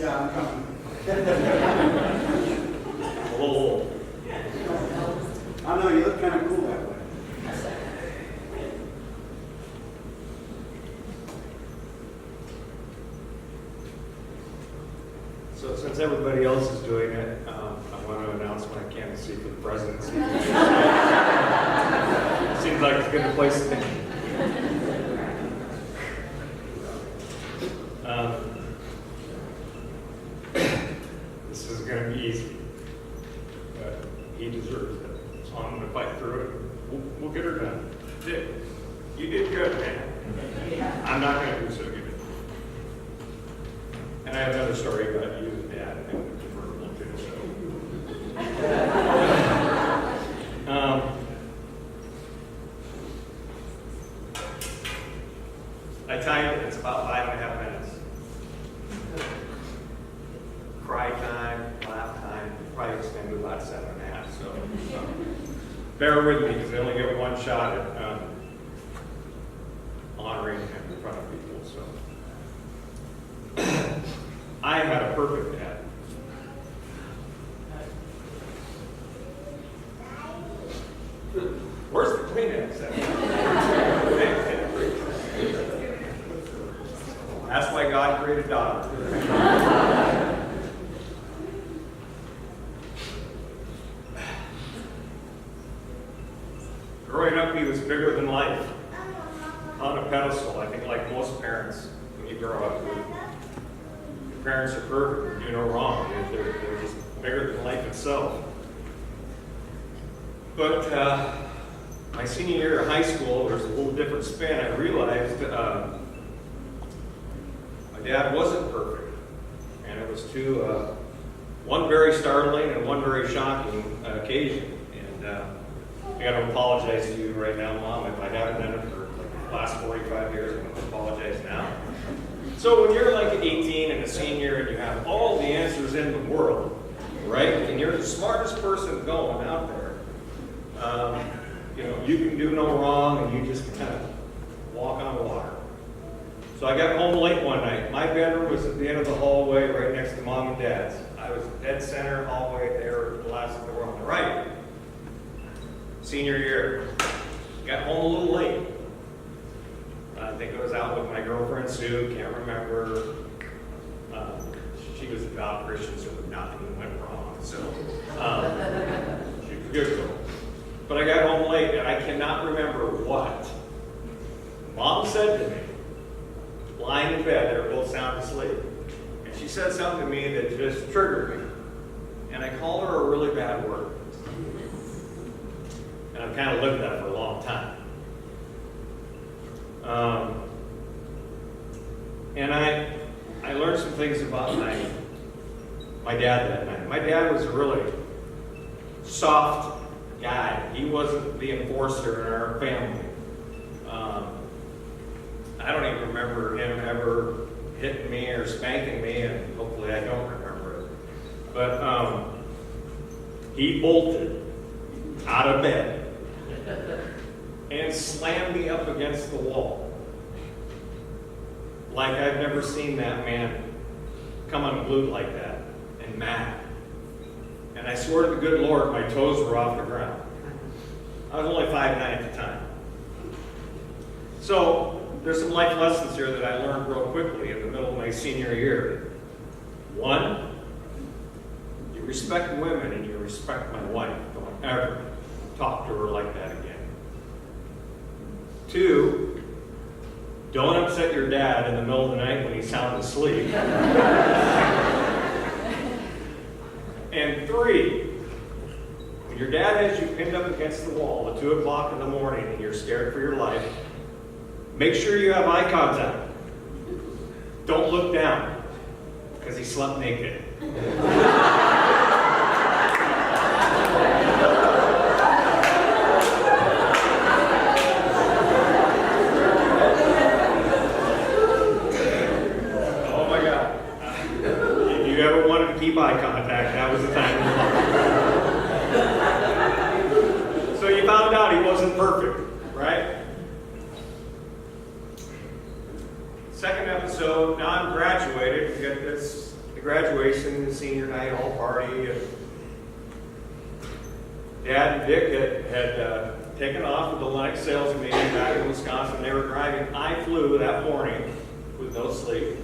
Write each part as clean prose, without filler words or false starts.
Yeah, I'm coming. A little old. I know, you look kind of cool that way. So since everybody else is doing it, I want to announce my candidacy for the presidency. Seems like it's a good place to think. This is going to be easy, but he deserves it. So I'm going to fight through it. We'll get her done. Dick, you did good, man. I'm not going to do so good. And I have another story about you and Dad and the convertible too. So, I timed it. It's about 5.5 minutes. Cry time, laugh time, probably extend to about 7.5. So, bear with me because they only get one shot at honoring him in front of people. So. I had a perfect dad. Where's the Kleenex at? That's why God created daughter. Growing up, he was bigger than life. On a pedestal, I think like most parents, when you grow up, your parents are perfect, they do no wrong. They're just bigger than life itself. But my senior year of high school, there was a little different spin. I realized my dad wasn't perfect. And it was one very startling and one very shocking occasion. And I got to apologize to you right now, Mom, if I haven't done it for like the last 45 years. I'm going to apologize now. So when you're like 18 and a senior and you have all the answers in the world, right? And you're the smartest person going out there, you can do no wrong and you just kind of walk on water. So I got home late one night. My bedroom was at the end of the hallway right next to Mom and Dad's. I was dead center hallway there, the last door on the right. Senior year. Got home a little late. I think I was out with my girlfriend Sue, can't remember. She was a devout Christian, so nothing went wrong. So she was a good girl. But I got home late and I cannot remember what Mom said to me. Lying in bed, they were both sound asleep. And she said something to me that just triggered me. And I called her a really bad word. And I've kind of lived that for a long time. And I learned some things about my dad that night. My dad was a really soft guy. He wasn't the enforcer in our family. I don't even remember him ever hitting me or spanking me, and hopefully I don't remember it. But he bolted out of bed and slammed me up against the wall. Like I've never seen that man come unglued like that and mad. And I swear to the good Lord, my toes were off the ground. I was only 5'9" at the time. So there's some life lessons here that I learned real quickly in the middle of my senior year. One, you respect women and you respect my wife. Don't ever talk to her like that again. Two, don't upset your dad in the middle of the night when he's sound asleep. And three, when your dad has you pinned up against the wall at 2 o'clock in the morning and you're scared for your life, make sure you have eye contact. Don't look down, because he slept naked. Keep eye contact. That was the time. So you found out he wasn't perfect, right? Second episode, now I'm graduated. We get this graduation, the senior night, all party. And Dad and Dick had taken off with the Lennox sales meeting back in Wisconsin. They were driving. I flew that morning with no sleep.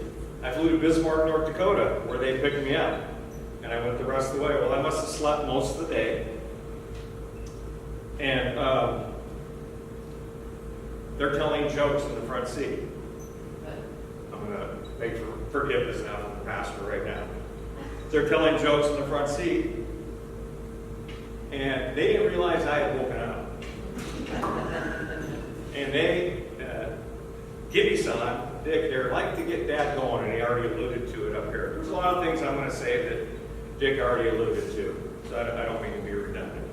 I flew to Bismarck, North Dakota, where they picked me up. And I went the rest of the way. Well, I must have slept most of the day. And they're telling jokes in the front seat. I'm going to beg for forgiveness now from the pastor right now. They're telling jokes in the front seat. And they didn't realize I had woken up. And they, Gibby-san, Dick here, like to get Dad going, and he already alluded to it up here. There's a lot of things I'm going to say that Dick already alluded to, so I don't mean to be redundant.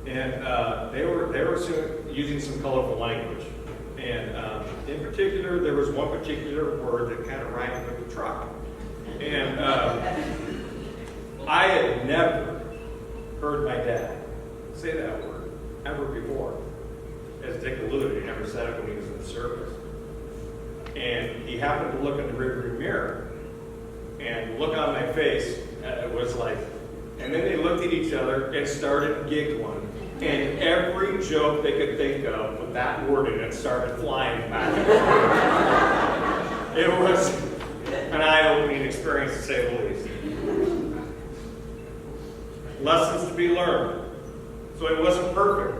And they were using some colorful language. And in particular, there was one particular word that kind of rhymed with the truck. And I had never heard my dad say that word ever before. As Dick alluded, he never said it when he was in the service. And he happened to look in the rearview mirror and look on my face. It was like, and then they looked at each other and started giggling. And every joke they could think of with that word in it started flying back. It was an eye-opening experience, to say the least. Lessons to be learned. So he wasn't perfect.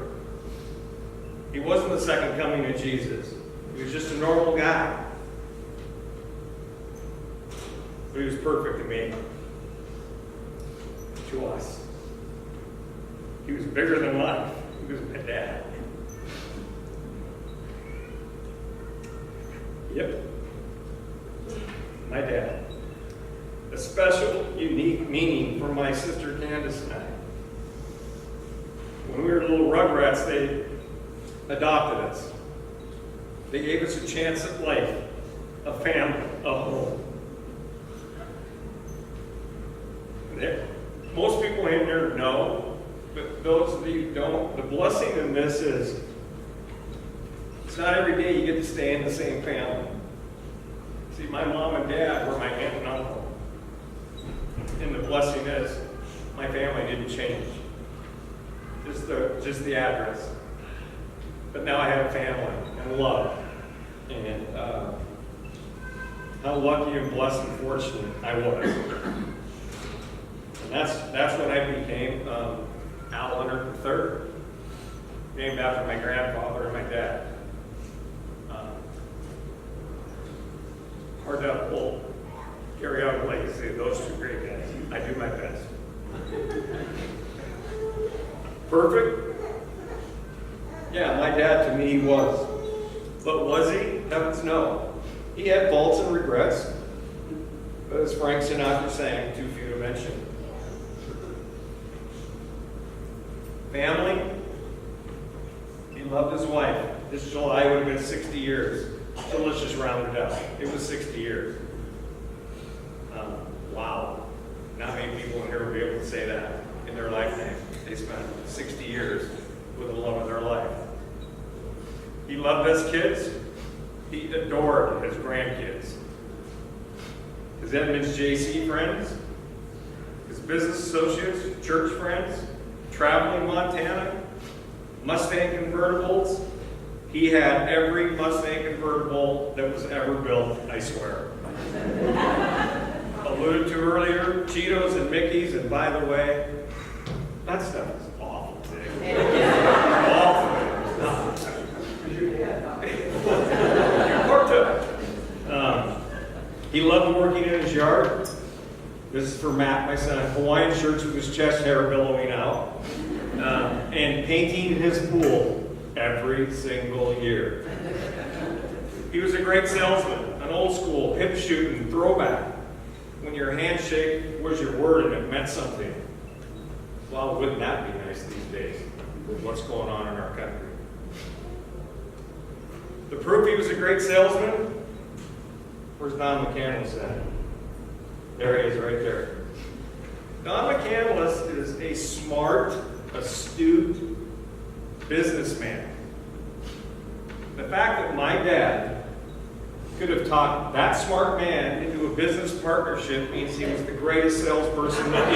He wasn't the second coming of Jesus. He was just a normal guy. But he was perfect to me. To us. He was bigger than life. He was my dad. Yep. My dad. A special, unique meaning for my sister Candace and I. When we were little rugrats, they adopted us. They gave us a chance at life, a family, a home. Most people in here know, but those of you who don't, the blessing in this is, it's not every day you get to stay in the same family. See, my mom and dad were my aunt and uncle. And the blessing is, my family didn't change. Just the address. But now I have a family and love. And how lucky and blessed and fortunate I was. And that's when I became Leonard III, named after my grandfather and my dad. Hard to carry out a legacy of those two great guys. I do my best. Perfect? Yeah, my dad to me was. But was he? Heavens no. He had faults and regrets. But as Frank Sinatra sang, too few to mention. Family. He loved his wife. This July would have been 60 years. So let's just round it up. It was 60 years. Wow. Not many people in here will be able to say that in their lifetime. They spent 60 years with the love of their life. He loved us kids. He adored his grandkids. His Edmonds JC friends, his business associates, church friends, traveling Montana, Mustang convertibles. He had every Mustang convertible that was ever built, I swear. Alluded to earlier, Cheetos and Mickeys, and by the way, that stuff is awful today. Awful. He loved working in his yard. This is for Matt, my son. Hawaiian shirts with his chest hair billowing out. And painting his pool every single year. He was a great salesman, an old school, hip shooting throwback. When your handshake was your word and it meant something. Well, wouldn't that be nice these days with what's going on in our country? The proof he was a great salesman? Where's Don McCandless at? There he is, right there. Don McCandless is a smart, astute businessman. The fact that my dad could have talked that smart man into a business partnership means he was the greatest salesperson in the world.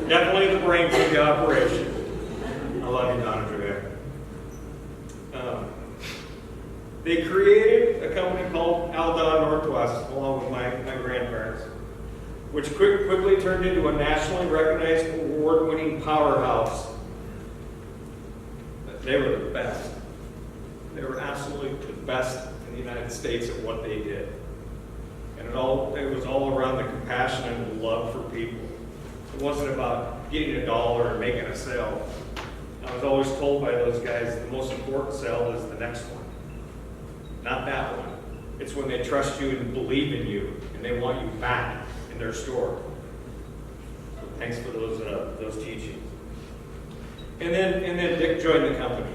Definitely the brains of the operation. I love you, Donna Joanne. They created a company called Aldon Northwest, along with my grandparents, which quickly turned into a nationally recognized award-winning powerhouse. But they were the best. They were absolutely the best in the United States at what they did. And it was all around the compassion and the love for people. It wasn't about getting a dollar and making a sale. I was always told by those guys the most important sale is the next one. Not that one. It's when they trust you and believe in you and they want you back in their store. So thanks for those teachings. And then Dick joined the company.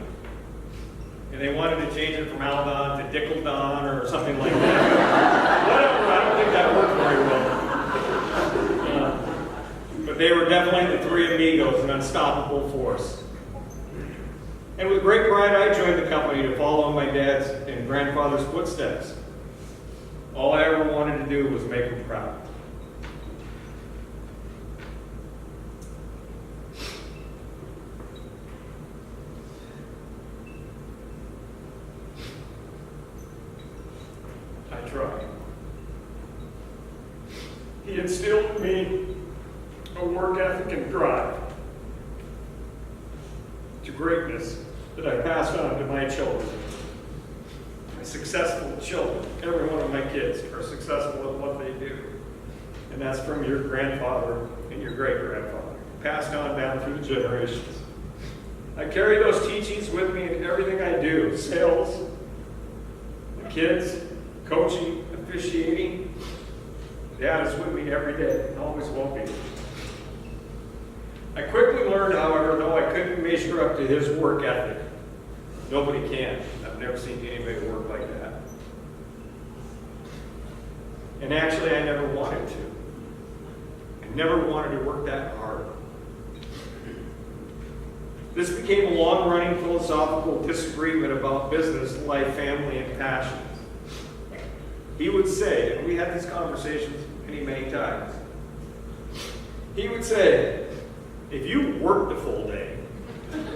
And they wanted to change it from Aldon to Dickeldon or something like that. Whatever, I don't think that worked very well. But they were definitely the three amigos, an unstoppable force. And with great pride, I joined the company to follow in my dad's and grandfather's footsteps. All I ever wanted to do was make them proud. I tried. He instilled in me a work ethic and drive to greatness that I passed on to my children. My successful children, every one of my kids are successful at what they do. And that's from your grandfather and your great-grandfather, passed on down through the generations. I carry those teachings with me in everything I do, sales, the kids, coaching, officiating. Dad is with me every day and always will be. I quickly learned, however, though I couldn't measure up to his work ethic. Nobody can. I've never seen anybody work like that. And actually, I never wanted to. I never wanted to work that hard. This became a long-running philosophical disagreement about business, life, family, and passions. He would say, and we had these conversations many times, he would say, if you work the full day, God,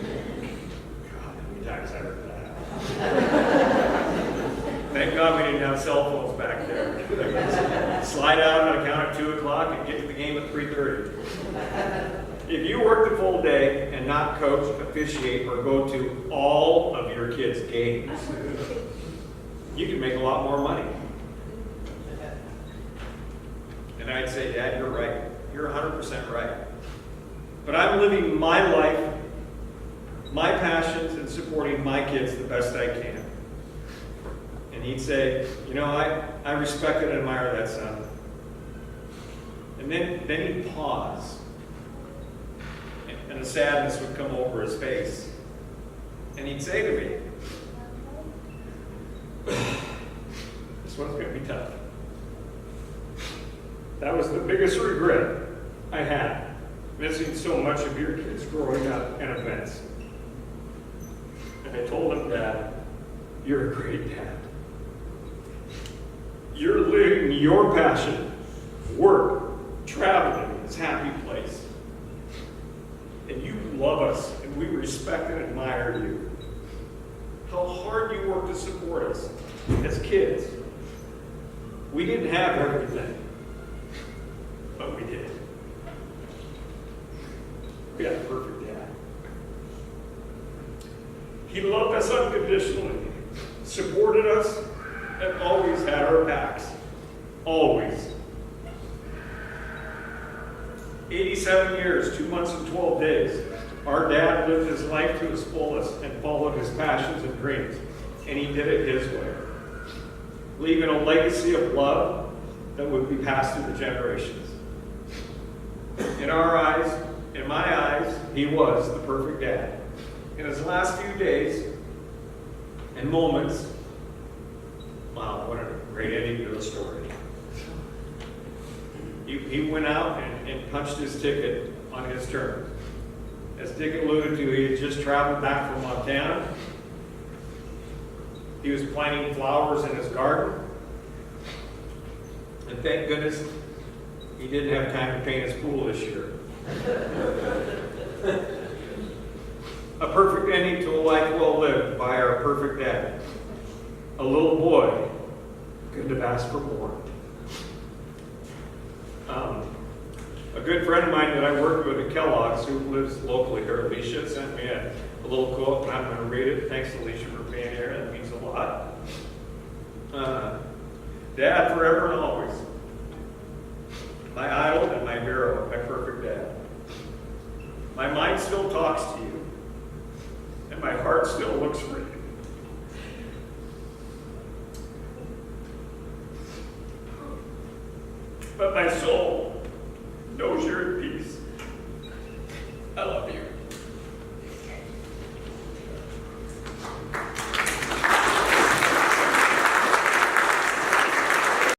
how many times I heard that. Thank God we didn't have cell phones back there. Slide out on account of 2 o'clock and get to the game at 3:30. If you work the full day and not coach, officiate, or go to all of your kids' games, you can make a lot more money. And I'd say, Dad, you're right. You're 100% right. But I'm living my life, my passions, and supporting my kids the best I can. And he'd say, you know, I respect and admire that, son. And then he'd pause. And a sadness would come over his face. And he'd say to me, this one's going to be tough. That was the biggest regret I had. Missing so much of your kids growing up and events. And I told him, Dad, you're a great dad. You're living your passion, work, traveling, this happy place. And you love us, and we respect and admire you. How hard you work to support us as kids. We didn't have everything, but we did. We had a perfect dad. He loved us unconditionally, supported us, and always had our backs. Always. 87 years, 2 months and 12 days. Our dad lived his life to his fullest and followed his passions and dreams. And he did it his way. Leaving a legacy of love that would be passed through the generations. In our eyes, in my eyes, he was the perfect dad. In his last few days and moments, wow, what a great ending to the story. He went out and punched his ticket on his terms. As Dick alluded to, he had just traveled back from Montana. He was planting flowers in his garden. And thank goodness he didn't have time to paint his pool this year. A perfect ending to a life well lived by our perfect dad. A little boy couldn't have asked for more. A good friend of mine that I worked with at Kellogg's, who lives locally here, Alicia, sent me a little quote, and I'm going to read it. Thanks, Alicia, for being here. That means a lot. Dad, forever and always. My idol and my hero, my perfect dad. My mind still talks to you, and my heart still looks for you. But my